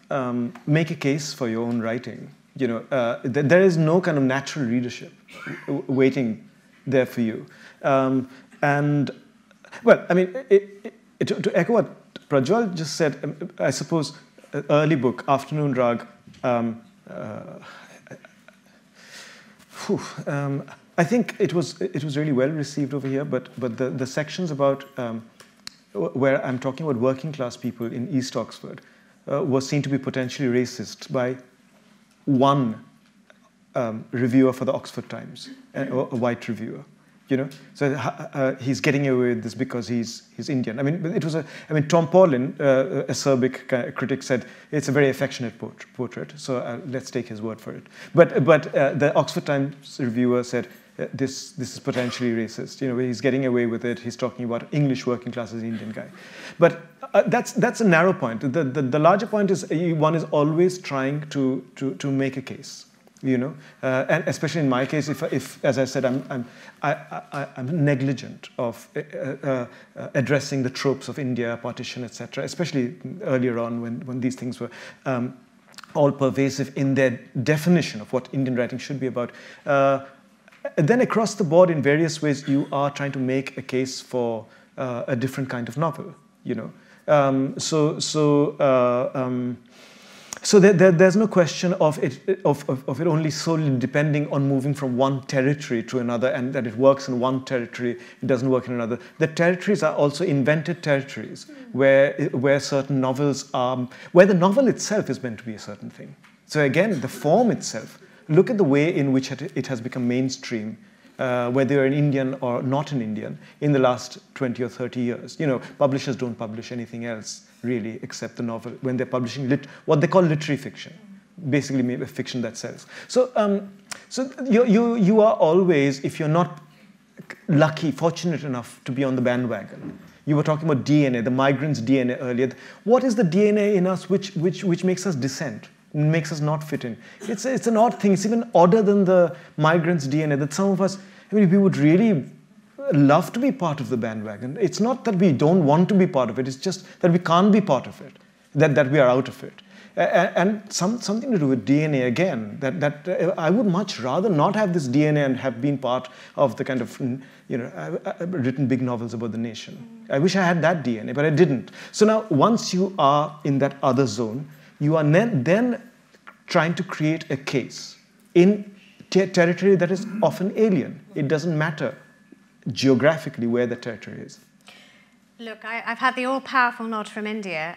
make a case for your own writing. You know, there is no kind of natural readership waiting there for you. And, well, I mean, to echo what Prajwal just said, I suppose, early book, Afternoon Rag, I think it was really well received over here, but the sections about where I'm talking about working class people in East Oxford was seen to be potentially racist by one reviewer for the Oxford Times, a white reviewer. You know, so he's getting away with this because he's Indian. I mean, it was Tom Paulin, a Serbic critic, said it's a very affectionate portrait. So let's take his word for it. But the Oxford Times reviewer said this is potentially racist. You know, he's getting away with it. He's talking about English working class as an Indian guy. But that's a narrow point. The larger point is one is always trying to make a case. You know, and especially in my case, if as I said, I'm negligent of addressing the tropes of India, partition, etc. Especially earlier on when these things were all pervasive in their definition of what Indian writing should be about. Then across the board, in various ways, you are trying to make a case for a different kind of novel. You know, So there's no question of it only solely depending on moving from one territory to another, and that it works in one territory, it doesn't work in another. The territories are also invented territories where certain novels are, where the novel itself is meant to be a certain thing. So again, the form itself, look at the way in which it has become mainstream, whether you're an Indian or not an Indian, in the last 20 or 30 years. You know, publishers don't publish anything else, really, except the novel, when they're publishing what they call literary fiction, basically maybe fiction that sells. So, so you are always, if you're not lucky, fortunate enough to be on the bandwagon. You were talking about DNA, the migrants' DNA earlier. What is the DNA in us which makes us dissent? Makes us not fit in. It's an odd thing. It's even odder than the migrants' DNA, that some of us, I mean, we would really love to be part of the bandwagon. It's not that we don't want to be part of it, it's just that we can't be part of it, that we are out of it. And something to do with DNA again, that I would much rather not have this DNA and have been part of the kind of, you know, I've written big novels about the nation. I wish I had that DNA, but I didn't. So now, once you are in that other zone, you are then trying to create a case in territory that is often alien. It doesn't matter geographically where the territory is. Look, I've had the all-powerful nod from India.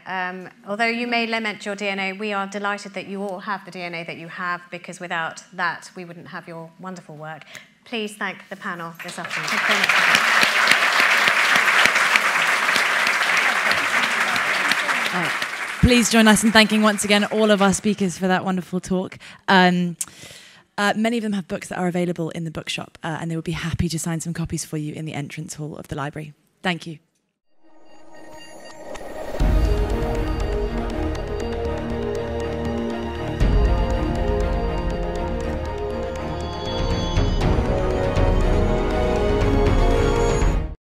Although you may lament your DNA, we are delighted that you all have the DNA that you have, because without that, we wouldn't have your wonderful work. Please thank the panel this afternoon. Thank you very much. Please join us in thanking once again all of our speakers for that wonderful talk. Many of them have books that are available in the bookshop, and they would be happy to sign some copies for you in the entrance hall of the library. Thank you.